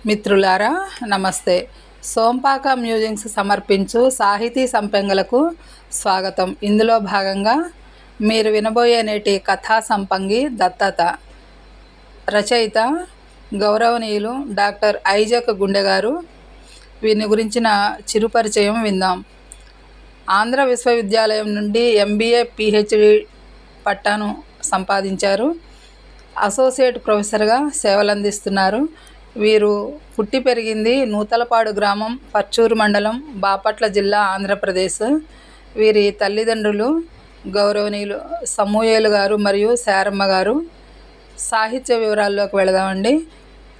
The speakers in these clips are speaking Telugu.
మిత్రులారా నమస్తే. సోంపాక మ్యూజింగ్స్ సమర్పించు సాహితీ సంపెంగలకు స్వాగతం. ఇందులో భాగంగా మీరు వినబోయే నేటి కథా సంపంగి దత్తత. రచయిత గౌరవనీయులు డాక్టర్ ఐజక్ గుండె గారు. వీరిని గురించిన చిరుపరిచయం విందాం. ఆంధ్ర విశ్వవిద్యాలయం నుండి MBA PhD పట్టాను సంపాదించారు. అసోసియేట్ ప్రొఫెసర్గా సేవలందిస్తున్నారు. వీరు పుట్టి పెరిగింది నూతలపాడు గ్రామం, పర్చూరు మండలం, బాపట్ల జిల్లా, ఆంధ్రప్రదేశ్. వీరి తల్లిదండ్రులు గౌరవనీయులు సమూయేలు గారు మరియు శారమ్మ గారు. సాహిత్య వివరాల్లోకి వెళదామండి.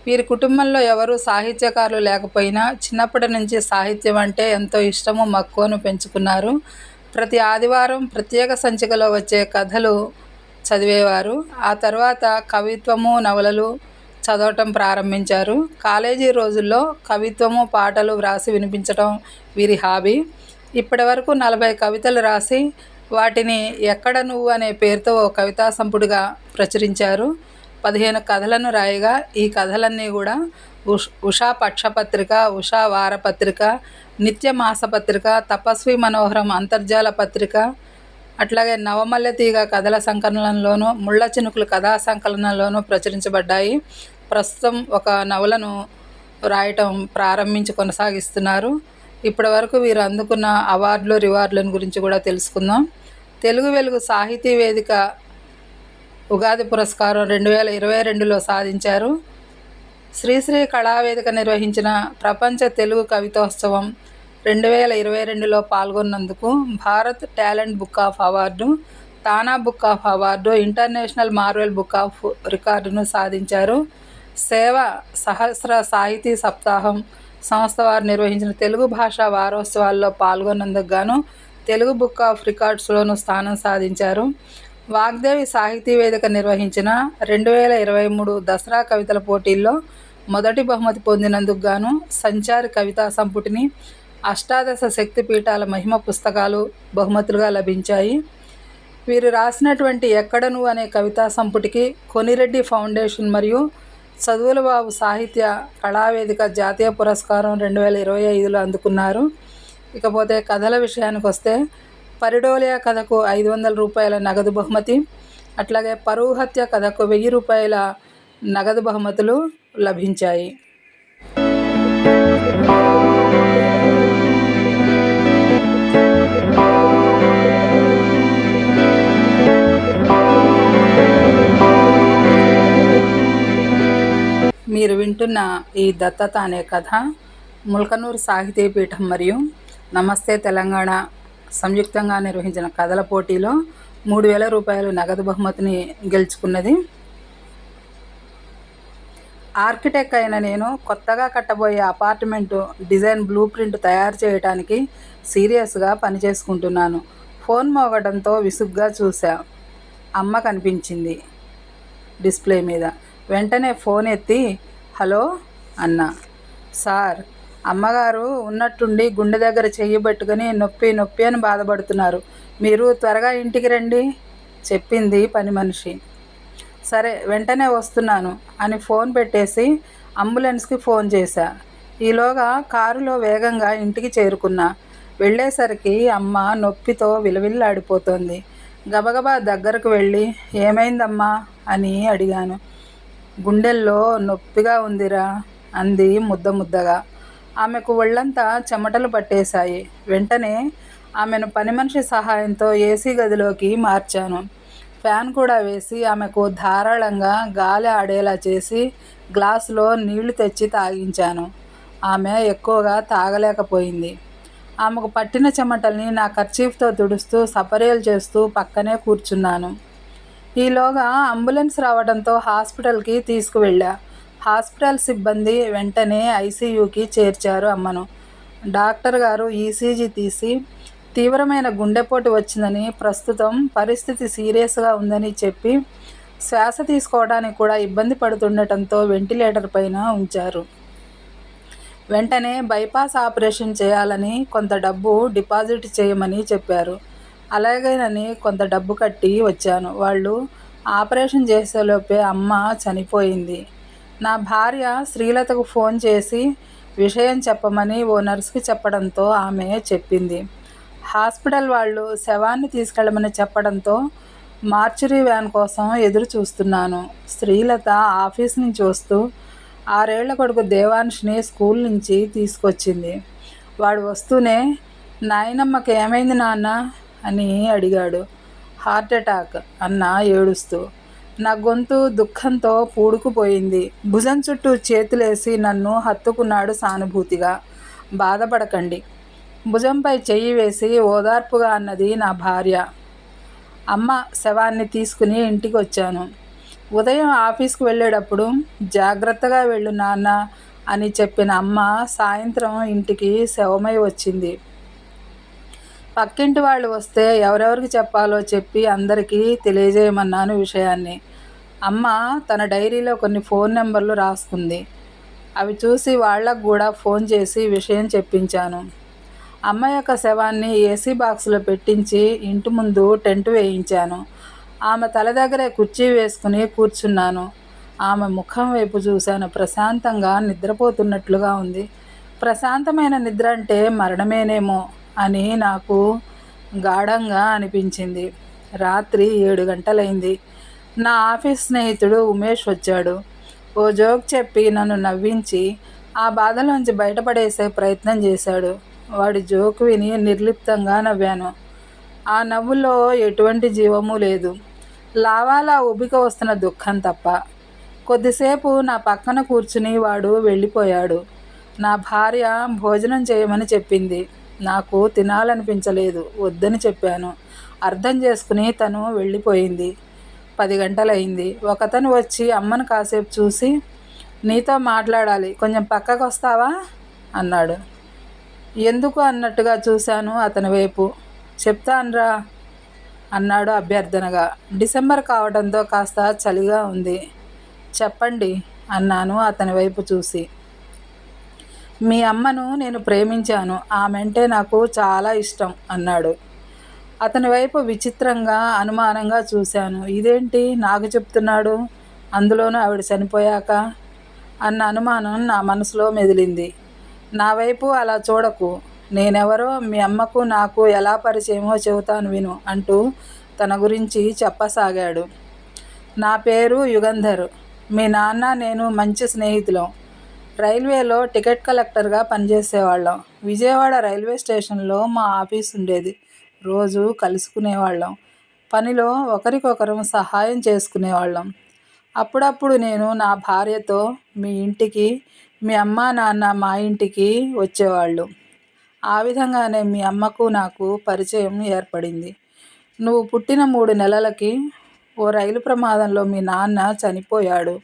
వీరి కుటుంబంలో ఎవరు సాహిత్యకారులు లేకపోయినా చిన్నప్పటి నుంచి సాహిత్యం అంటే ఎంతో ఇష్టము, మక్కువను పెంచుకున్నారు. ప్రతి ఆదివారం ప్రత్యేక సంచికలో వచ్చే కథలు చదివేవారు. ఆ తర్వాత కవిత్వము, నవలలు చదవటం ప్రారంభించారు. కాలేజీ రోజుల్లో కవిత్వము, పాటలు వ్రాసి వినిపించటం వీరి హాబీ. ఇప్పటి వరకు 40 కవితలు రాసి వాటిని ఎక్కడ నువ్వు అనే పేరుతో ఓ కవితా సంపుటిగా ప్రచురించారు. 15 కథలను రాయగా ఈ కథలన్నీ కూడా ఉషా పక్షపత్రిక, ఉషా వారపత్రిక, నిత్య మాసపత్రిక, తపస్వి మనోహరం అంతర్జాల పత్రిక, అట్లాగే నవమల్లెతీగ కథల సంకలనంలోనూ, ముళ్ళ చినుకులు కథా సంకలనంలోనూ ప్రచురించబడ్డాయి. ప్రస్తుతం ఒక నవలను రాయటం ప్రారంభించి కొనసాగిస్తున్నారు. ఇప్పటి వరకు వీరు అందుకున్న అవార్డులు, రివార్డులను గురించి కూడా తెలుసుకుందాం. తెలుగు వెలుగు సాహితీ వేదిక ఉగాది పురస్కారం 2022లో సాధించారు. శ్రీశ్రీ కళావేదిక నిర్వహించిన ప్రపంచ తెలుగు కవితోత్సవం 2022లో పాల్గొన్నందుకు Bharat talent book of award, TANA book of award, international marvel book of రికార్డును సాధించారు. సేవ సహస్ర సాహితీ సప్తాహం సంస్థ వారు నిర్వహించిన తెలుగు భాషా వారోత్సవాల్లో పాల్గొన్నందుకు గాను తెలుగు బుక్ ఆఫ్ రికార్డ్స్లోనూ స్థానం సాధించారు. వాగ్దేవి సాహితీ వేదిక నిర్వహించిన 2023 దసరా కవితల పోటీల్లో మొదటి బహుమతి పొందినందుకు గాను సంచారి కవితా సంపుటిని, అష్టాదశ శక్తిపీఠాల మహిమ పుస్తకాలు బహుమతులుగా లభించాయి. వీరు రాసినటువంటి ఎక్కడ నువ్వు అనే కవితా సంపుటికి కొనిరెడ్డి ఫౌండేషన్ మరియు చదువుల బాబు సాహిత్య కళావేదిక జాతీయ పురస్కారం 2025లో అందుకున్నారు. ఇకపోతే కథల విషయానికి వస్తే పరిడోలియా కథకు 500 రూపాయల నగదు బహుమతి, అట్లాగే పరువు హత్య కథకు 1000 రూపాయల నగదు బహుమతులు లభించాయి. మీరు వింటున్న ఈ దత్తత అనే కథ ముల్కనూరు సాహితీ పీఠం మరియు నమస్తే తెలంగాణ సంయుక్తంగా నిర్వహించిన కథల పోటీలో 3000 రూపాయలు నగదు బహుమతిని గెలుచుకున్నది. ఆర్కిటెక్ట్ అయిన నేను కొత్తగా కట్టబోయే అపార్ట్మెంటు డిజైన్ బ్లూ ప్రింట్ తయారు చేయడానికి సీరియస్గా పనిచేసుకుంటున్నాను. ఫోన్ మోగడంతో విసుగ్గా చూసా. అమ్మ కనిపించింది డిస్ప్లే మీద. వెంటనే ఫోన్ ఎత్తి హలో అన్నా. సార్, అమ్మగారు ఉన్నట్టుండి గుండె దగ్గర చెయ్యి పెట్టుకుని నొప్పి నొప్పి అని బాధపడుతున్నారు. మీరు త్వరగా ఇంటికి రండి చెప్పింది పని మనిషి. సరే వెంటనే వస్తున్నాను అని ఫోన్ పెట్టేసి అంబులెన్స్కి ఫోన్ చేశా. ఈలోగా కారులో వేగంగా ఇంటికి చేరుకున్నా. వెళ్ళేసరికి అమ్మ నొప్పితో విలవిల్లాడిపోతోంది. గబగబా దగ్గరకు వెళ్ళి ఏమైందమ్మా అని అడిగాను. గుండెల్లో నొప్పిగా ఉందిరా అంది ముద్ద ముద్దగా. ఆమెకు ఒళ్ళంతా చెమటలు పట్టేశాయి. వెంటనే ఆమెను పని మనిషి సహాయంతో ఏసీ గదిలోకి మార్చాను. ఫ్యాన్ కూడా వేసి ఆమెకు ధారాళంగా గాలి ఆడేలా చేసి గ్లాసులో నీళ్లు తెచ్చి తాగించాను. ఆమె ఎక్కువగా తాగలేకపోయింది. ఆమెకు పట్టిన చెమటల్ని నా కర్చీఫ్తో తుడుస్తూ సపర్యలు చేస్తూ పక్కనే కూర్చున్నాను. ఈలోగా అంబులెన్స్ రావడంతో హాస్పిటల్కి తీసుకువెళ్ళా. హాస్పిటల్ సిబ్బంది వెంటనే ICUకి చేర్చారు అమ్మను. డాక్టర్ గారు ECG తీసి తీవ్రమైన గుండెపోటు వచ్చిందని, ప్రస్తుతం పరిస్థితి సీరియస్గా ఉందని చెప్పి శ్వాస తీసుకోవడానికి కూడా ఇబ్బంది పడుతుండటంతో వెంటిలేటర్ పైన ఉంచారు. వెంటనే బైపాస్ ఆపరేషన్ చేయాలని కొంత డబ్బు డిపాజిట్ చేయమని చెప్పారు. అలాగేనని కొంత డబ్బు కట్టి వచ్చాను. వాళ్ళు ఆపరేషన్ చేసేలోపే అమ్మ చనిపోయింది. నా భార్య శ్రీలతకు ఫోన్ చేసి విషయం చెప్పమని ఓ నర్సుకి చెప్పడంతో ఆమె చెప్పింది. హాస్పిటల్ వాళ్ళు శవాన్ని తీసుకెళ్ళమని చెప్పడంతో మార్చురీ వ్యాన్ కోసం ఎదురు చూస్తున్నాను. శ్రీలత ఆఫీస్ నుంచి వస్తూ 6 ఏళ్ల కొడుకు దేవాన్ష్ని స్కూల్ నుంచి తీసుకొచ్చింది. వాడు వస్తూనే, నాయనమ్మకి ఏమైంది నాన్న అని అడిగాడు. హార్ట్ అటాక్ అన్న ఏడుస్తూ. నా గొంతు దుఃఖంతో పూడుకుపోయింది. భుజం చుట్టూ చేతులేసి నన్ను హత్తుకున్నాడు సానుభూతిగా. బాధపడకండి, భుజంపై చెయ్యి వేసి ఓదార్పుగా అన్నది నా భార్య. అమ్మ శవాన్ని తీసుకుని ఇంటికి వచ్చాను. ఉదయం ఆఫీస్కి వెళ్ళేటప్పుడు జాగ్రత్తగా వెళ్ళు నాన్న అని చెప్పిన అమ్మ సాయంత్రం ఇంటికి శవమై వచ్చింది. పక్కింటి వాళ్ళు వస్తే ఎవరెవరికి చెప్పాలో చెప్పి అందరికీ తెలియజేయమన్నాను విషయాన్ని. అమ్మ తన డైరీలో కొన్ని ఫోన్ నెంబర్లు రాసుకుంది. అవి చూసి వాళ్ళకు కూడా ఫోన్ చేసి విషయం చెప్పించాను. అమ్మ యొక్క శవాన్ని ఏసీ బాక్సులో పెట్టించి ఇంటి ముందు టెంట్ వేయించాను. ఆమె తల దగ్గరే కుర్చీ వేసుకుని కూర్చున్నాను. ఆమె ముఖం వైపు చూశాను. ప్రశాంతంగా నిద్రపోతున్నట్లుగా ఉంది. ప్రశాంతమైన నిద్ర అంటే మరణమేనేమో అని నాకు గాఢంగా అనిపించింది. రాత్రి 7 గంటలైంది. నా ఆఫీస్ స్నేహితుడు ఉమేష్ వచ్చాడు. ఓ జోక్ చెప్పి నన్ను నవ్వించి ఆ బాధలోంచి బయటపడేసే ప్రయత్నం చేశాడు. వాడి జోక్ విని నిర్లిప్తంగా నవ్వాను. ఆ నవ్వులో ఎటువంటి జీవము లేదు, లావాలా ఉబిక వస్తున్న దుఃఖం తప్ప. కొద్దిసేపు నా పక్కన కూర్చుని వాడు వెళ్ళిపోయాడు. నా భార్య భోజనం చేయమని చెప్పింది. నాకు తినాలనిపించలేదు, వద్దని చెప్పాను. అర్థం చేసుకుని తను వెళ్ళిపోయింది. 10 గంటలయింది. ఒకతను వచ్చి అమ్మను కాసేపు చూసి, నీతో మాట్లాడాలి, కొంచెం పక్కకు వస్తావా అన్నాడు. ఎందుకు అన్నట్టుగా చూశాను అతని వైపు. చెప్తాన్రా అన్నాడు అభ్యర్థనగా. డిసెంబర్ కావడంతో కాస్త చలిగా ఉంది. చెప్పండి అన్నాను అతని వైపు చూసి. మీ అమ్మను నేను ప్రేమించాను, ఆమెంటే నాకు చాలా ఇష్టం అన్నాడు. అతని వైపు విచిత్రంగా అనుమానంగా చూశాను. ఇదేంటి నాకు చెప్తున్నాడు, అందులోనూ ఆవిడ చనిపోయాక అన్న అనుమానం నా మనసులో మెదిలింది. నా వైపు అలా చూడకు, నేనెవరో మీ అమ్మకు నాకు ఎలా పరిచయమో చెబుతాను విను అంటూ తన గురించి చెప్పసాగాడు. నా పేరు యుగంధర్. మీ నాన్న నేను మంచి స్నేహితులం. రైల్వేలో టికెట్ కలెక్టర్గా పనిచేసేవాళ్ళం. విజయవాడ రైల్వే స్టేషన్లో మా ఆఫీస్ ఉండేది. రోజు కలుసుకునేవాళ్ళం. పనిలో ఒకరికొకరం సహాయం చేసుకునేవాళ్ళం. అప్పుడప్పుడు నేను నా భార్యతో మీ ఇంటికి, మీ అమ్మ నాన్న మా ఇంటికి వచ్చేవాళ్ళు. ఆ విధంగానే మీ అమ్మకు నాకు పరిచయం ఏర్పడింది. నువ్వు పుట్టిన 3 నెలలకి ఓ రైలు ప్రమాదంలో మీ నాన్న చనిపోయాడు.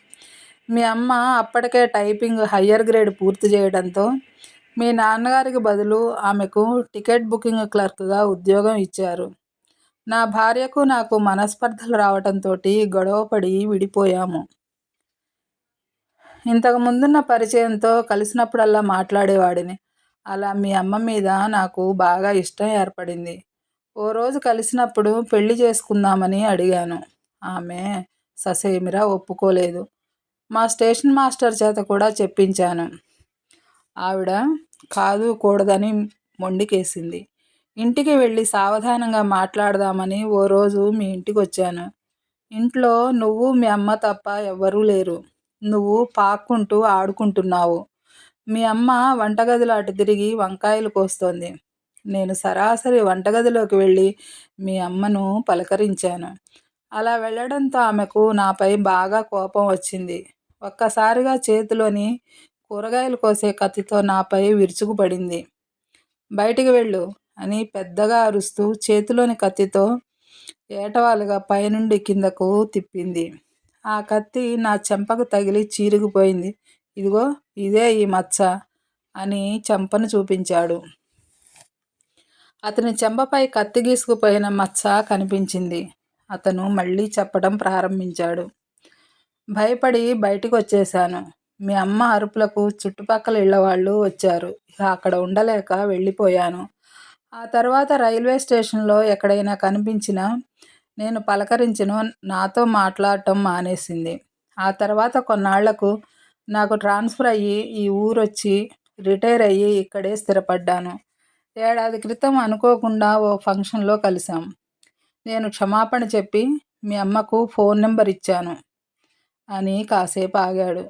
మీ అమ్మ అప్పటికే టైపింగ్ హయ్యర్ గ్రేడ్ పూర్తి చేయడంతో మీ నాన్నగారికి బదులు ఆమెకు టికెట్ బుకింగ్ క్లర్క్గా ఉద్యోగం ఇచ్చారు. నా భార్యకు నాకు మనస్పర్ధలు రావడంతో గొడవపడి విడిపోయాము. ఇంతకు ముందున్న పరిచయంతో కలిసినప్పుడల్లా మాట్లాడేవాడిని. అలా మీ అమ్మ మీద నాకు బాగా ఇష్టం ఏర్పడింది. ఓ రోజు కలిసినప్పుడు పెళ్లి చేసుకుందామని అడిగాను. ఆమె ససేమిరా ఒప్పుకోలేదు. మా స్టేషన్ మాస్టర్ చేత కూడా చెప్పించాను. ఆవిడ కాదు కూడదని మొండికేసింది. ఇంటికి వెళ్ళి సావధానంగా మాట్లాడదామని ఓ రోజు మీ ఇంటికి వచ్చాను. ఇంట్లో నువ్వు మీ అమ్మ తప్ప ఎవ్వరూ లేరు. నువ్వు పాక్కుంటూ ఆడుకుంటున్నావు. మీ అమ్మ వంటగదిలో అటు తిరిగి వంకాయలు కోస్తోంది. నేను సరాసరి వంటగదిలోకి వెళ్ళి మీ అమ్మను పలకరించాను. అలా వెళ్ళడంతో ఆమెకు నాపై బాగా కోపం వచ్చింది. ఒక్కసారిగా చేతిలోని కూరగాయలు కోసే కత్తితో నాపై విరుచుకుపడింది. బయటికి వెళ్ళు అని పెద్దగా అరుస్తూ చేతిలోని కత్తితో ఏటవాలుగా పైనుండి కిందకు తిప్పింది. ఆ కత్తి నా చెంపకు తగిలి చీరుకుపోయింది. ఇదిగో ఇదే ఈ మచ్చ అని చెంపను చూపించాడు. అతని చెంపపై కత్తి గీసుకుపోయిన మచ్చ కనిపించింది. అతను మళ్ళీ చెప్పడం ప్రారంభించాడు. భయపడి బయటికి వచ్చేశాను. మీ అమ్మ అరుపులకు చుట్టుపక్కల ఇళ్లవాళ్ళు వచ్చారు. ఇక అక్కడ ఉండలేక వెళ్ళిపోయాను. ఆ తర్వాత రైల్వే స్టేషన్లో ఎక్కడైనా కనిపించినా నేను పలకరించను, నాతో మాట్లాడటం మానేసింది. ఆ తర్వాత కొన్నాళ్లకు నాకు ట్రాన్స్ఫర్ అయ్యి ఈ ఊరొచ్చి రిటైర్ అయ్యి ఇక్కడే స్థిరపడ్డాను. ఏడాది క్రితం అనుకోకుండా ఓ ఫంక్షన్లో కలిశాం. నేను క్షమాపణ చెప్పి మీ అమ్మకు ఫోన్ నెంబర్ ఇచ్చాను అని కాసేపు ఆగాడు.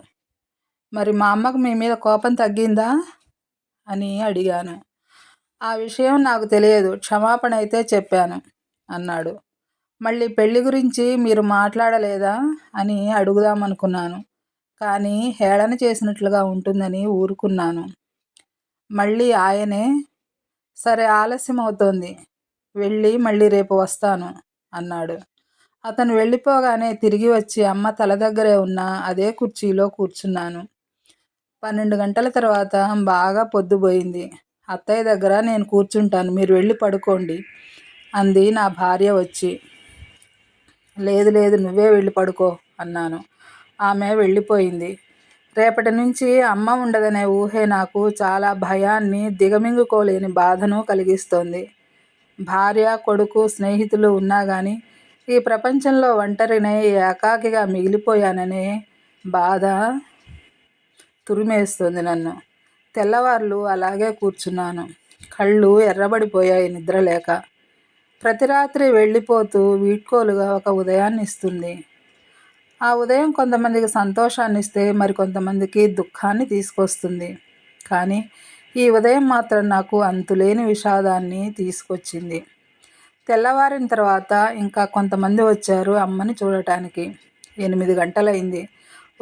మరి మా అమ్మకు మీ మీద కోపం తగ్గిందా అని అడిగాను. ఆ విషయం నాకు తెలియదు, క్షమాపణ అయితే చెప్పాను అన్నాడు. మళ్ళీ పెళ్లి గురించి మీరు మాట్లాడలేదా అని అడుగుదామనుకున్నాను, కానీ హేళన చేసినట్లుగా ఉంటుందని ఊరుకున్నాను. మళ్ళీ ఆయనే, సరే ఆలస్యం అవుతోంది, వెళ్ళి మళ్ళీ రేపు వస్తాను అన్నాడు. అతను వెళ్ళిపోగానే తిరిగి వచ్చి అమ్మ తల దగ్గరే ఉన్న అదే కుర్చీలో కూర్చున్నాను. 12 గంటల తర్వాత బాగా పొద్దుపోయింది. అత్తయ్య దగ్గర నేను కూర్చుంటాను, మీరు వెళ్ళి పడుకోండి అంది నా భార్య వచ్చి. లేదు లేదు, నువ్వే వెళ్ళి పడుకో అన్నాను. ఆమె వెళ్ళిపోయింది. రేపటి నుంచి అమ్మ ఉండదనే ఊహే నాకు చాలా భయాన్ని, దిగమింగుకోలేని బాధను కలిగిస్తోంది. భార్య, కొడుకు, స్నేహితులు ఉన్నా కానీ ఈ ప్రపంచంలో ఒంటరినై ఏకాకిగా మిగిలిపోయాననే బాధ తురిమేస్తుంది నన్ను. తెల్లవార్లు అలాగే కూర్చున్నాను. కళ్ళు ఎర్రబడిపోయాయి నిద్రలేక. ప్రతి రాత్రి వెళ్ళిపోతూ వీడ్కోలుగా ఒక ఉదయాన్ని ఇస్తుంది. ఆ ఉదయం కొంతమందికి సంతోషాన్ని ఇస్తే మరికొంతమందికి దుఃఖాన్ని తీసుకొస్తుంది. కానీ ఈ ఉదయం మాత్రం నాకు అంతులేని విషాదాన్ని తీసుకొచ్చింది. తెల్లవారిన తర్వాత ఇంకా కొంతమంది వచ్చారు అమ్మని చూడటానికి. 8 గంటలైంది.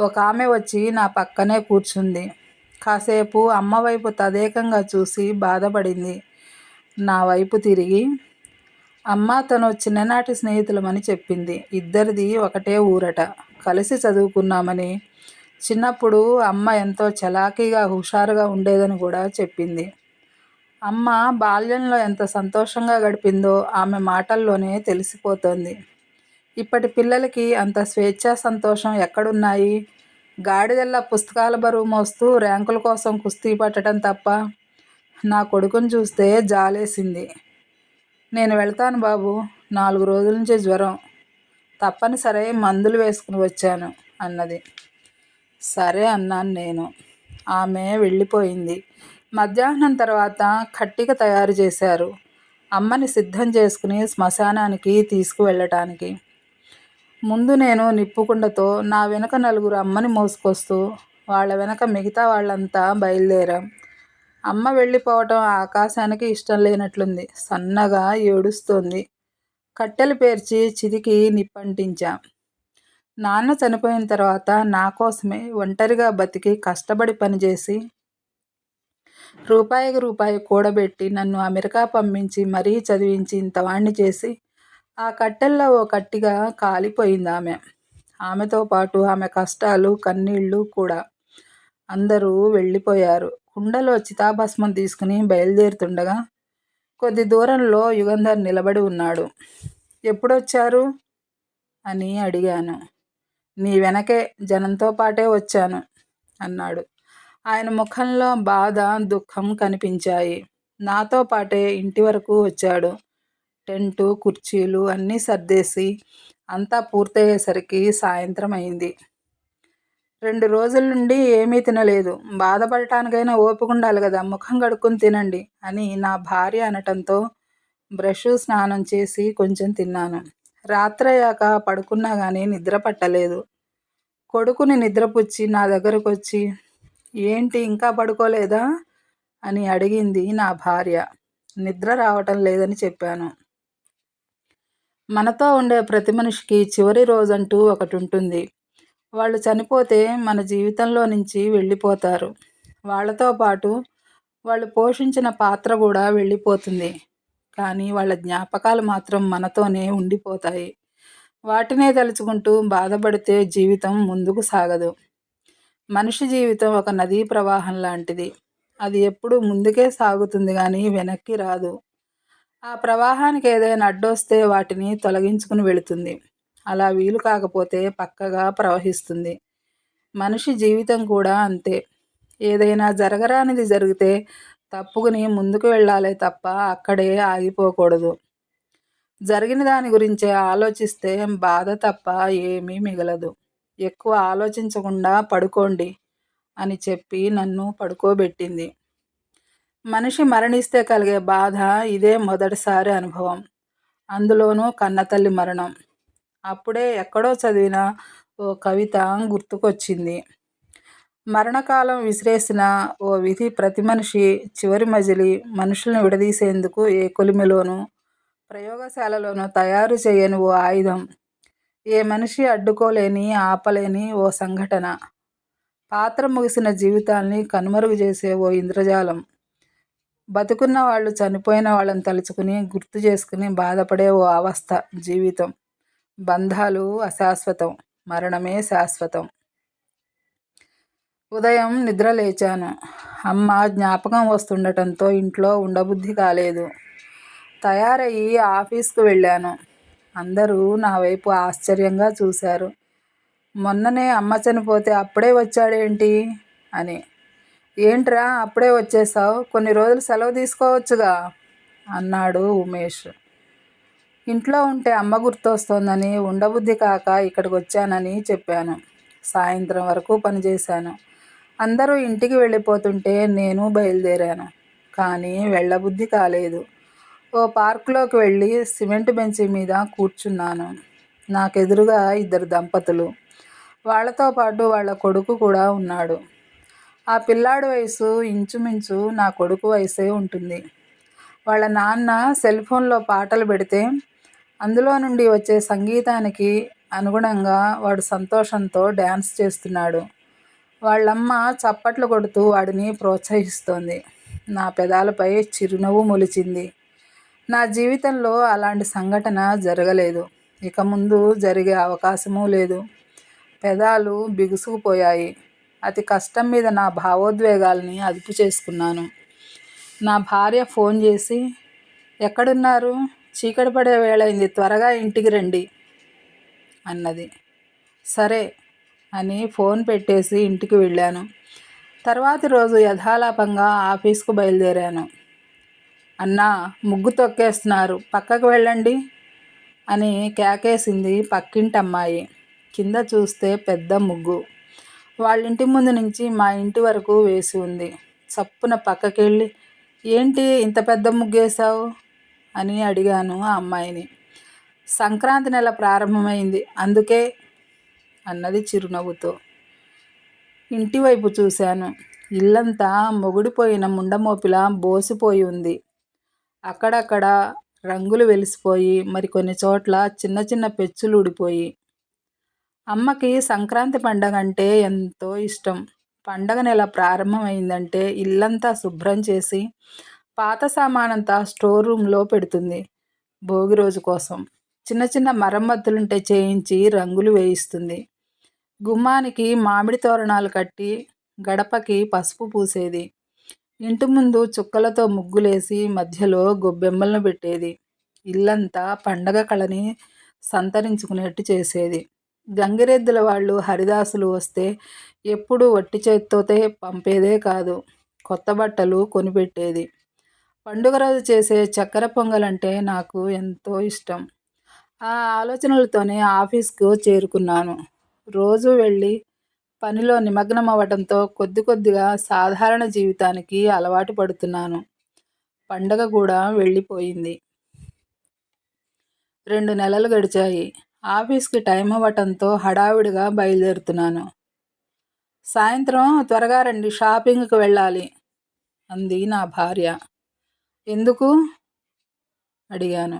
ఒక ఆమె వచ్చి నా పక్కనే కూర్చుంది. కాసేపు అమ్మ వైపు తదేకంగా చూసి బాధపడింది. నా వైపు తిరిగి, అమ్మ తను చిన్ననాటి స్నేహితులమని చెప్పింది. ఇద్దరిది ఒకటే ఊరట, కలిసి చదువుకున్నామని. చిన్నప్పుడు అమ్మ ఎంతో చలాకీగా, హుషారుగా ఉండేదని కూడా చెప్పింది. అమ్మ బాల్యంలో ఎంత సంతోషంగా గడిపిందో ఆమె మాటల్లోనే తెలిసిపోతోంది. ఇప్పటి పిల్లలకి అంత స్వేచ్ఛా, సంతోషం ఎక్కడున్నాయి? గాడిదల్లా పుస్తకాల బరువు మోస్తూ ర్యాంకుల కోసం కుస్తీ పట్టడం తప్ప. నా కొడుకుని చూస్తే జాలేసింది. నేను వెళ్తాను బాబు, 4 రోజుల నుంచి జ్వరం, తప్పనిసరి మందులు వేసుకుని వచ్చాను అన్నది. సరే అన్నాను నేను. ఆమె వెళ్ళిపోయింది. మధ్యాహ్నం తర్వాత కట్టిక తయారు చేశారు. అమ్మని సిద్ధం చేసుకుని శ్మశానానికి తీసుకువెళ్ళటానికి. ముందు నేను నిప్పుకుండతో, నా వెనుక 4 అమ్మని మోసుకొస్తూ, వాళ్ళ వెనక మిగతా వాళ్ళంతా బయలుదేరాం. అమ్మ వెళ్ళిపోవటం ఆకాశానికి ఇష్టం లేనట్లుంది. సన్నగా ఏడుస్తోంది. కట్టెలు పేర్చి చితికి నిప్పంటించాం. నాన్న చనిపోయిన తర్వాత నా కోసమే ఒంటరిగా బతికి కష్టపడి పనిచేసి రూపాయికి రూపాయి కూడబెట్టి నన్ను అమెరికా పంపించి మరీ చదివించి ఇంతవాణ్ణి చేసి ఆ కట్టెల్లో ఓ కట్టిగా కాలిపోయింది ఆమె. ఆమెతో పాటు ఆమె కష్టాలు, కన్నీళ్ళు కూడా. అందరూ వెళ్ళిపోయారు. కుండలో చితాభస్మం తీసుకుని బయలుదేరుతుండగా కొద్ది దూరంలో యుగంధర్ నిలబడి ఉన్నాడు. ఎప్పుడొచ్చారు అని అడిగాను. నీ వెనకే జనంతో పాటే వచ్చాను అన్నాడు. ఆయన ముఖంలో బాధ, దుఃఖం కనిపించాయి. నాతో పాటే ఇంటి వరకు వచ్చాడు. టెంటు, కుర్చీలు అన్నీ సర్దేసి అంతా పూర్తయ్యేసరికి సాయంత్రం అయింది. 2 రోజుల నుండి ఏమీ తినలేదు, బాధపడటానికైనా ఓపిక ఉండాలి కదా, ముఖం కడుక్కుని తినండి అని నా భార్య అనటంతో బ్రష్, స్నానం చేసి కొంచెం తిన్నాను. రాత్రయ్యాక పడుకున్నా కానీ నిద్ర పట్టలేదు. కొడుకుని నిద్రపుచ్చి నా దగ్గరకు వచ్చి, ఏంటి ఇంకా పడుకోలేదా అని అడిగింది నా భార్య. నిద్ర రావటం లేదని చెప్పాను. మనతో ఉండే ప్రతి మనిషికి చివరి రోజంటూ ఒకటి ఉంటుంది. వాళ్ళు చనిపోతే మన జీవితంలో నుంచి వెళ్ళిపోతారు. వాళ్ళతో పాటు వాళ్ళు పోషించిన పాత్ర కూడా వెళ్ళిపోతుంది. కానీ వాళ్ళ జ్ఞాపకాలు మాత్రం మనతోనే ఉండిపోతాయి. వాటినే తలుచుకుంటూ బాధపడితే జీవితం ముందుకు సాగదు. మనిషి జీవితం ఒక నదీ ప్రవాహం లాంటిది. అది ఎప్పుడూ ముందుకే సాగుతుంది కానీ వెనక్కి రాదు. ఆ ప్రవాహానికి ఏదైనా అడ్డొస్తే వాటిని తొలగించుకుని వెళుతుంది. అలా వీలు కాకపోతే పక్కగా ప్రవహిస్తుంది. మనిషి జీవితం కూడా అంతే. ఏదైనా జరగరానిది జరిగితే తప్పుకుని ముందుకు వెళ్ళాలే తప్ప అక్కడే ఆగిపోకూడదు. జరిగిన దాని గురించే ఆలోచిస్తే బాధ తప్ప ఏమీ మిగలదు. ఎక్కువ ఆలోచించకుండా పడుకోండి అని చెప్పి నన్ను పడుకోబెట్టింది. మనిషి మరణిస్తే కలిగే బాధ ఇదే మొదటిసారి అనుభవం. అందులోనూ కన్నతల్లి మరణం. అప్పుడే ఎక్కడో చదివిన ఓ కవిత గుర్తుకొచ్చింది. మరణకాలం విసిరేసిన ఓ విధి ప్రతి మనిషి చివరి మజిలి మనుషుల్ని విడదీసేందుకు ఏ కొలిమిలోనూ ప్రయోగశాలలోనూ తయారు చేయని ఓ ఆయుధం. ఏ మనిషి అడ్డుకోలేని ఆపలేని ఓ సంఘటన. పాత్ర ముగిసిన జీవితాల్ని కనుమరుగు చేసే ఓ ఇంద్రజాలం. బతుకున్న వాళ్ళు చనిపోయిన వాళ్ళని తలుచుకుని గుర్తు చేసుకుని బాధపడే ఓ అవస్థ జీవితం. బంధాలు అశాశ్వతం, మరణమే శాశ్వతం. ఉదయం నిద్ర లేచాను. అమ్మ జ్ఞాపకం వస్తుండటంతో ఇంట్లో ఉండబుద్ధి కాలేదు. తయారయ్యి ఆఫీస్కు వెళ్ళాను. అందరూ నా వైపు ఆశ్చర్యంగా చూశారు. మొన్ననే అమ్మ చనిపోతే అప్పుడే వచ్చాడేంటి అని. ఏంట్రా అప్పుడే వచ్చేసావు, కొన్ని రోజులు సెలవు తీసుకోవచ్చుగా అన్నాడు ఉమేష్. ఇంట్లో ఉంటే అమ్మ గుర్తొస్తోందని, ఉండబుద్ధి కాక ఇక్కడికి వచ్చానని చెప్పాను. సాయంత్రం వరకు పనిచేశాను. అందరూ ఇంటికి వెళ్ళిపోతుంటే నేను బయలుదేరాను. కానీ వెళ్ళబుద్ధి కాలేదు. ఓ పార్కులోకి వెళ్ళి సిమెంట్ బెంచి మీద కూర్చున్నాను. నాకెదురుగా 2 దంపతులు. వాళ్లతో పాటు వాళ్ళ కొడుకు కూడా ఉన్నాడు. ఆ పిల్లాడి వయసు ఇంచుమించు నా కొడుకు వయసే ఉంటుంది. వాళ్ళ నాన్న సెల్ ఫోన్లో పాటలు పెడితే అందులో నుండి వచ్చే సంగీతానికి అనుగుణంగా వాడు సంతోషంతో డ్యాన్స్ చేస్తున్నాడు. వాళ్ళమ్మ చప్పట్లు కొడుతూ వాడిని ప్రోత్సహిస్తోంది. నా పెదాలపై చిరునవ్వు మొలిచింది. నా జీవితంలో అలాంటి సంఘటన జరగలేదు. ఇక ముందు జరిగే అవకాశమూ లేదు. పెదాలు బిగుసుకుపోయాయి. అతి కష్టం మీద నా భావోద్వేగాల్ని అదుపు చేసుకున్నాను. నా భార్య ఫోన్ చేసి, ఎక్కడున్నారు, చీకటి పడే వేళయింది, త్వరగా ఇంటికి రండి అన్నది. సరే అని ఫోన్ పెట్టేసి ఇంటికి వెళ్ళాను. తర్వాతి రోజు యథాలాపంగా ఆఫీస్కు బయలుదేరాను. అన్నా, ముగ్గు తొక్కేస్తున్నారు, పక్కకు వెళ్ళండి అని కేకేసింది పక్కింటమ్మాయి. కింద చూస్తే పెద్ద ముగ్గు. వాళ్ళింటి ముందు నుంచి మా ఇంటి వరకు వేసి ఉంది. చప్పున పక్కకెళ్ళి, ఏంటి ఇంత పెద్ద ముగ్గేశావు అని అడిగాను ఆ అమ్మాయిని. సంక్రాంతి నెల ప్రారంభమైంది అందుకే అన్నది చిరునవ్వుతో. ఇంటివైపు చూశాను. ఇల్లంతా మొగుడిపోయిన ముండమోపిలా బోసిపోయి ఉంది. అక్కడక్కడ రంగులు వెలిసిపోయి, మరికొన్ని చోట్ల చిన్న చిన్న పెచ్చులు ఊడిపోయి. అమ్మకి సంక్రాంతి పండగ అంటే ఎంతో ఇష్టం. పండగ నెల ప్రారంభమైందంటే ఇల్లంతా శుభ్రం చేసి పాత సామానంతా స్టోర్ రూమ్లో పెడుతుంది. భోగి రోజు కోసం చిన్న చిన్న మరమ్మతులుంటే చేయించి రంగులు వేయిస్తుంది. గుమ్మానికి మామిడి తోరణాలు కట్టి గడపకి పసుపు పూసేది. ఇంటి ముందు చుక్కలతో ముగ్గులేసి మధ్యలో గొబ్బెమ్మలను పెట్టేది. ఇల్లంతా పండగ కళని సంతరించుకునేట్టు చేసేది. గంగిరెద్దుల వాళ్ళు హరిదాసులు వస్తే ఎప్పుడూ వట్టి చేత్తోతే పంపేదే కాదు, కొత్త బట్టలు కొనిపెట్టేది. పండుగ రోజు చేసే చక్కెర పొంగలంటే నాకు ఎంతో ఇష్టం. ఆ ఆలోచనలతోనే ఆఫీస్కు చేరుకున్నాను. రోజు వెళ్ళి పనిలో నిమగ్నం అవ్వడంతో కొద్ది కొద్దిగా సాధారణ జీవితానికి అలవాటు పడుతున్నాను. పండగ కూడా వెళ్ళిపోయింది. 2 నెలలు గడిచాయి. ఆఫీస్కి టైం అవ్వటంతో హడావిడిగా బయలుదేరుతున్నాను. సాయంత్రం త్వరగా రండి, షాపింగ్కి వెళ్ళాలి అంది నా భార్య. ఎందుకు అడిగాను.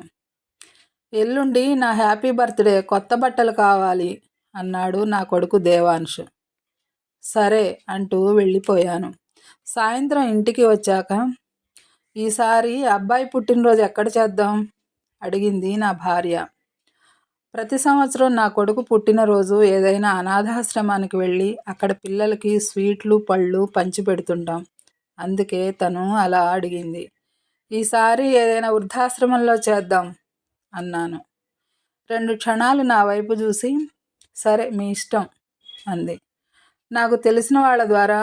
ఎల్లుండి నా హ్యాపీ బర్త్డే, కొత్త బట్టలు కావాలి అన్నాడు నా కొడుకు దేవాంశ్. సరే అంటూ వెళ్ళిపోయాను. సాయంత్రం ఇంటికి వచ్చాక, ఈసారి అబ్బాయి పుట్టినరోజు ఎక్కడ చేద్దాం అడిగింది నా భార్య. ప్రతి సంవత్సరం నా కొడుకు పుట్టినరోజు ఏదైనా అనాథాశ్రమానికి వెళ్ళి అక్కడ పిల్లలకి స్వీట్లు పళ్ళు పంచి పెడుతుంటాం. అందుకే తను అలా అడిగింది. ఈసారి ఏదైనా వృద్ధాశ్రమంలో చేద్దాం అన్నాను. 2 క్షణాలు నా వైపు చూసి, సరే మీ ఇష్టం అంది. నాకు తెలిసిన వాళ్ళ ద్వారా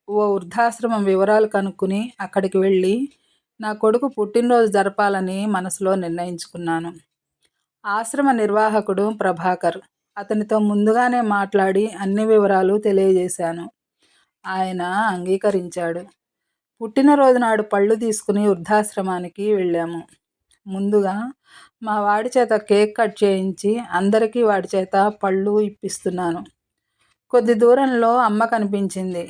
ఓ వృద్ధాశ్రమం వివరాలు కనుక్కుని అక్కడికి వెళ్ళి నా కొడుకు పుట్టినరోజు జరపాలని మనసులో నిర్ణయించుకున్నాను. ఆశ్రమ నిర్వాహకుడు ప్రభాకర్. అతనితో ముందుగానే మాట్లాడి అన్ని వివరాలు తెలియజేశాను. ఆయన అంగీకరించాడు. పుట్టినరోజు నాడు పళ్ళు తీసుకుని వృద్ధాశ్రమానికి వెళ్ళాము. ముందుగా మా వాడి చేత కేక్ కట్ చేయించి అందరికీ వాడి చేత పళ్ళు ఇప్పిస్తున్నాను. కొద్ది దూరంలో అమ్మ కనిపించింది.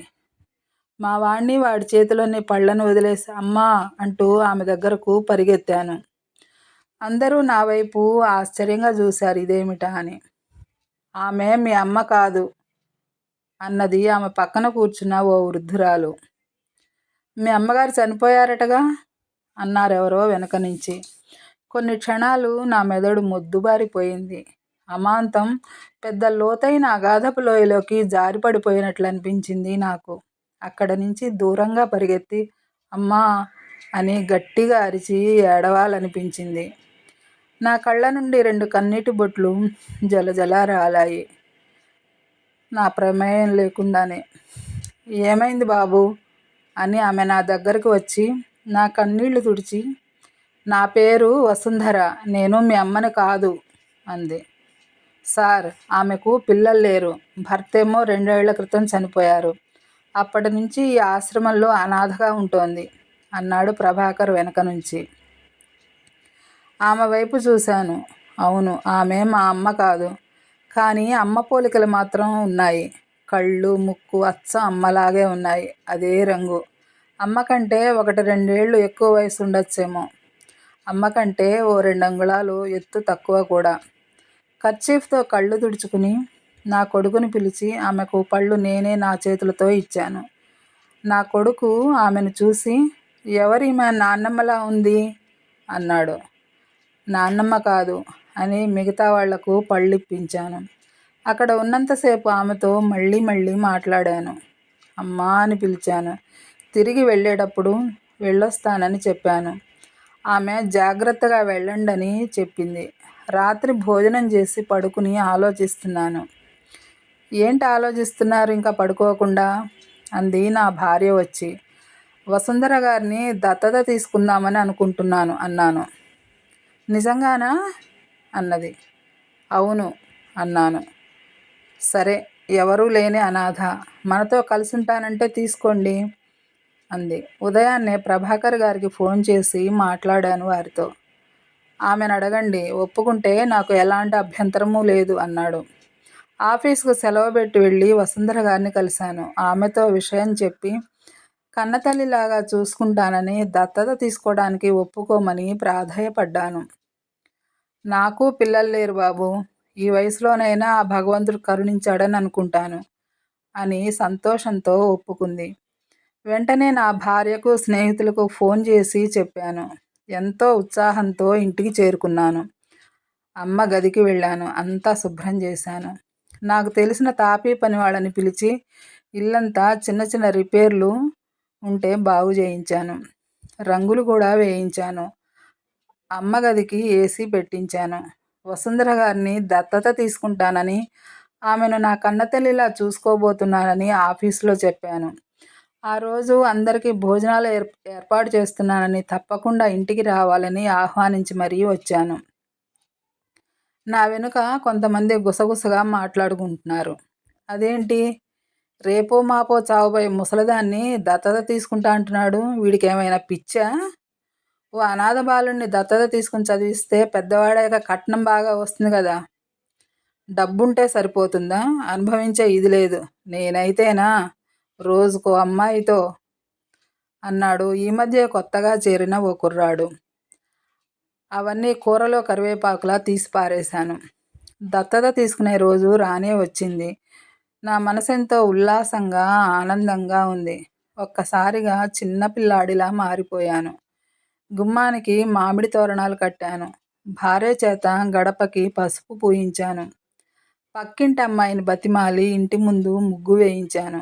మా వాడిని వాడి చేతిలోని పళ్ళను వదిలేసి అమ్మా అంటూ ఆమె దగ్గరకు పరిగెత్తాను. అందరూ నా వైపు ఆశ్చర్యంగా చూశారు ఇదేమిటా అని. ఆమె మీ అమ్మ కాదు అన్నది ఆమె పక్కన కూర్చున్న ఓ వృద్ధురాలు. మీ అమ్మగారు చనిపోయారటగా అన్నారెవరో వెనక నుంచి. కొన్ని క్షణాలు నా మెదడు మొద్దుబారిపోయింది. అమాంతం పెద్ద లోతైన అగాధపు లోయలోకి జారిపడిపోయినట్లు అనిపించింది నాకు. అక్కడ నుంచి దూరంగా పరిగెత్తి అమ్మా అని గట్టిగా అరిచి ఏడవాలనిపించింది. నా కళ్ళ నుండి 2 కన్నీటి బొట్లు జలజల రాలాయి. నా ప్రమేయం లేకుండానే. ఏమైంది బాబు అని ఆమె నా దగ్గరకు వచ్చి నా కన్నీళ్లు తుడిచి నా పేరు వసుంధర, నేను మీ అమ్మని కాదు అంది. సార్, ఆమెకు పిల్లలు లేరు. భర్తేమో 2 ఏళ్ల క్రితం చనిపోయారు. అప్పటి నుంచి ఈ ఆశ్రమంలో అనాథగా ఉంటోంది అన్నాడు ప్రభాకర్ వెనక నుంచి. ఆమె వైపు చూశాను. అవును, ఆమె మా అమ్మ కాదు. కానీ అమ్మ పోలికలు మాత్రం ఉన్నాయి. కళ్ళు, ముక్కు అచ్చం అమ్మలాగే ఉన్నాయి. అదే రంగు. అమ్మ కంటే 1-2 ఏళ్ళు ఎక్కువ వయసు ఉండొచ్చేమో. అమ్మ కంటే ఓ 2 అంగుళాలు ఎత్తు తక్కువ కూడా. కర్చీఫ్తో కళ్ళు తుడుచుకుని నా కొడుకుని పిలిచి ఆమెకు పళ్ళు నేనే నా చేతులతో ఇచ్చాను. నా కొడుకు ఆమెను చూసి ఎవరీమె నాన్నమ్మలా ఉంది అన్నాడు. నాన్నమ్మ కాదు అని మిగతా వాళ్లకు పళ్ళిప్పించాను. అక్కడ ఉన్నంతసేపు ఆమెతో మళ్ళీ మళ్ళీ మాట్లాడాను. అమ్మా అని పిలిచాను. తిరిగి వెళ్ళేటప్పుడు వెళ్ళొస్తానని చెప్పాను. ఆమె జాగ్రత్తగా వెళ్ళండని చెప్పింది. రాత్రి భోజనం చేసి పడుకుని ఆలోచిస్తున్నాను. ఏంటి ఆలోచిస్తున్నారు ఇంకా పడుకోకుండా అంది నా భార్య వచ్చి. వసుంధర గారిని దత్తత తీసుకుందామని అనుకుంటున్నాను అన్నాను. నిజంగానా అన్నది. అవును అన్నాను. సరే, ఎవరూ లేని అనాథ, మనతో కలిసి ఉంటానంటే తీసుకోండి అంది. ఉదయాన్నే ప్రభాకర్ గారికి ఫోన్ చేసి మాట్లాడాను వారితో. ఆమెను అడగండి, ఒప్పుకుంటే నాకు ఎలాంటి అభ్యంతరమూ లేదు అన్నాడు. ఆఫీసుకు సెలవు పెట్టి వెళ్ళి వసుంధర గారిని కలిశాను. ఆమెతో విషయం చెప్పి కన్నతల్లిలాగా చూసుకుంటానని, దత్తత తీసుకోవడానికి ఒప్పుకోమని ప్రాధేయపడ్డాను. నాకు పిల్లలు లేరు బాబు. ఈ వయసులోనైనా ఆ భగవంతుడు కరుణించాడని అనుకుంటాను అని సంతోషంతో ఒప్పుకుంది. వెంటనే నా భార్యకు, స్నేహితులకు ఫోన్ చేసి చెప్పాను. ఎంతో ఉత్సాహంతో ఇంటికి చేరుకున్నాను. అమ్మ గదికి వెళ్ళాను. అంతా శుభ్రం చేశాను. నాకు తెలిసిన తాపీ పని వాళ్ళని పిలిచి ఇల్లంతా చిన్న చిన్న రిపేర్లు ఉంటే బాగు చేయించాను. రంగులు కూడా వేయించాను. అమ్మ గదికి ఏసీ పెట్టించాను. వసుంధర గారిని దత్తత తీసుకుంటానని, ఆమెను నా కన్నతల్లిలా చూసుకోబోతున్నానని ఆఫీసులో చెప్పాను. ఆ రోజు అందరికీ భోజనాలు ఏర్పాటు చేస్తున్నానని, తప్పకుండా ఇంటికి రావాలని ఆహ్వానించి మరీ వచ్చాను. నా వెనుక కొంతమంది గుసగుసగా మాట్లాడుకుంటున్నారు. అదేంటి, రేపో మాపో చావబోయే ముసలిదాన్ని దత్తత తీసుకుంటా అంటున్నాడు, వీడికేమైనా పిచ్చా? ఓ అనాథ బాలుడిని దత్తత తీసుకుని చదివిస్తే పెద్దవాడాక కట్నం బాగా వస్తుంది కదా. డబ్బుంటే సరిపోతుందా? అనుభవించే ఇది లేదు. నేనైతేనా రోజుకో అమ్మాయితో అన్నాడు ఈ మధ్య కొత్తగా చేరిన ఓ కుర్రాడు. అవన్నీ కూరలో కరివేపాకులా తీసి పారేశాను. దత్తత తీసుకునే రోజు రానే వచ్చింది. నా మనసెంతో ఉల్లాసంగా, ఆనందంగా ఉంది. ఒక్కసారిగా చిన్నపిల్లాడిలా మారిపోయాను. గుమ్మానికి మామిడి తోరణాలు కట్టాను. భార్య చేత గడపకి పసుపు పూయించాను. పక్కింటి అమ్మాయిని బతిమాలి ఇంటి ముందు ముగ్గు వేయించాను.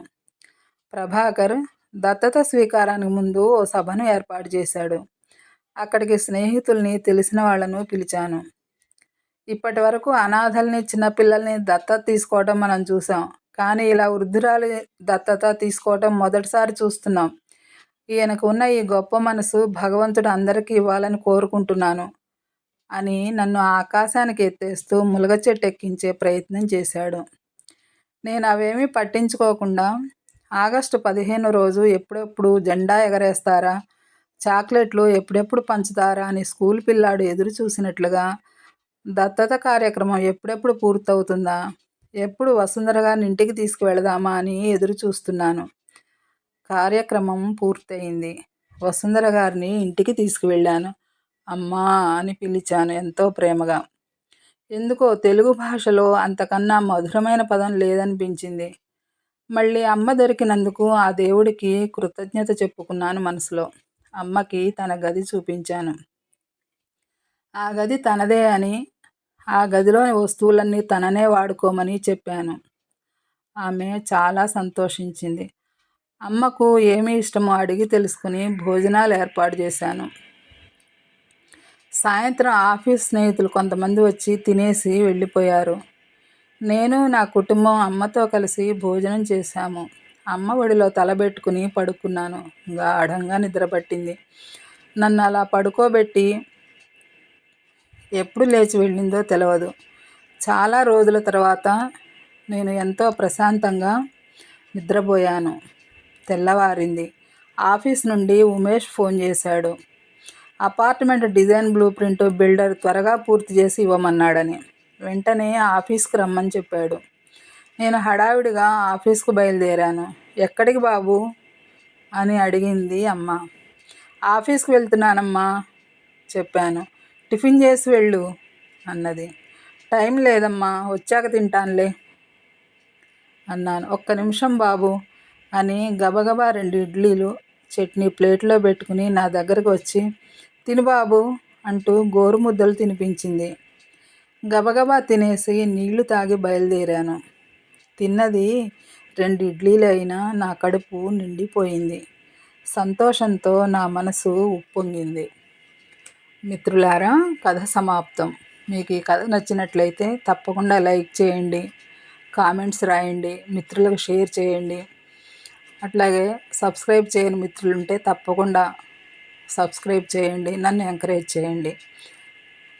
ప్రభాకర్ దత్తత స్వీకారానికి ముందు ఓ సభను ఏర్పాటు చేశాడు. అక్కడికి స్నేహితుల్ని, తెలిసిన వాళ్లను పిలిచాను. ఇప్పటి వరకు అనాథల్ని, చిన్నపిల్లల్ని దత్తత తీసుకోవటం మనం చూసాం. కానీ ఇలా వృద్ధురాలి దత్తత తీసుకోవటం మొదటిసారి చూస్తున్నాం. ఈయనకు ఉన్న ఈ గొప్ప మనసు భగవంతుడు అందరికీ ఇవ్వాలని కోరుకుంటున్నాను అని నన్ను ఆకాశానికి ఎత్తేస్తూ ములగ చెట్టు ఎక్కించే ప్రయత్నం చేశాడు. నేను అవేమీ పట్టించుకోకుండా ఆగస్టు 15 రోజు ఎప్పుడెప్పుడు జెండా ఎగరేస్తారా, చాక్లెట్లు ఎప్పుడెప్పుడు పంచుతారా అని స్కూల్ పిల్లాడు ఎదురు చూసినట్లుగా దత్తత కార్యక్రమం ఎప్పుడెప్పుడు పూర్తవుతుందా, ఎప్పుడు వసుంధర గారిని ఇంటికి తీసుకువెళదామా అని ఎదురు చూస్తున్నాను. కార్యక్రమం పూర్తయింది. వసుంధర గారిని ఇంటికి తీసుకువెళ్ళాను. అమ్మా అని పిలిచాను ఎంతో ప్రేమగా. ఎందుకో తెలుగు భాషలో అంతకన్నా మధురమైన పదం లేదనిపించింది. మళ్ళీ అమ్మ దొరికినందుకు ఆ దేవుడికి కృతజ్ఞత చెప్పుకున్నాను మనసులో. అమ్మకి తన గది చూపించాను. ఆ గది తనదే అని, ఆ గదిలోని వస్తువులన్నీ తననే వాడుకోమని చెప్పాను. ఆమె చాలా సంతోషించింది. అమ్మకు ఏమి ఇష్టమో అడిగి తెలుసుకుని భోజనాలు ఏర్పాటు చేశాను. సాయంత్రం ఆఫీస్ స్నేహితులు కొంతమంది వచ్చి తినేసి వెళ్ళిపోయారు. నేను నా కుటుంబం అమ్మతో కలిసి భోజనం చేశాము. అమ్మ ఒడిలో తలబెట్టుకుని పడుకున్నాను. గాఢంగా నిద్రపట్టింది. నన్ను అలా పడుకోబెట్టి ఎప్పుడు లేచి వెళ్ళిందో తెలియదు. చాలా రోజుల తర్వాత నేను ఎంతో ప్రశాంతంగా నిద్రపోయాను. తెల్లవారింది. ఆఫీస్ నుండి ఉమేష్ ఫోన్ చేశాడు. Apartment design blue print builder త్వరగా పూర్తి చేసి ఇవ్వమన్నాడని. వెంటనే ఆఫీస్కి రమ్మని చెప్పాడు. నేను హడావిడిగా ఆఫీస్కు బయలుదేరాను. ఎక్కడికి బాబు అని అడిగింది అమ్మ. ఆఫీస్కి వెళ్తున్నానమ్మా చెప్పాను. టిఫిన్ చేసి వెళ్ళు అన్నది. టైం లేదమ్మా, వచ్చాక తింటానులే అన్నాను. ఒక్క నిమిషం బాబు అని గబగబా 2 ఇడ్లీలు చట్నీ ప్లేట్లో పెట్టుకుని నా దగ్గరకు వచ్చి తిను బాబు అంటూ గోరుముద్దలు తినిపించింది. గబగబా తినేసి నీళ్లు తాగి బయలుదేరాను. తిన్నది 2 ఇడ్లీలు అయినా నా కడుపు నిండిపోయింది. సంతోషంతో నా మనసు ఉప్పొంగింది. మిత్రులారా, కథ సమాప్తం. మీకు ఈ కథ నచ్చినట్లయితే తప్పకుండా లైక్ చేయండి, కామెంట్స్ రాయండి, మిత్రులకు షేర్ చేయండి. అట్లాగే సబ్స్క్రైబ్ చేయని మిత్రులుంటే తప్పకుండా సబ్స్క్రైబ్ చేయండి, నన్ను ఎంకరేజ్ చేయండి.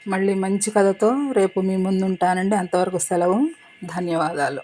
మళ్ళీ మంచి కథతో రేపు మీ ముందుంటానండి. అంతవరకు సెలవు. ధన్యవాదాలు.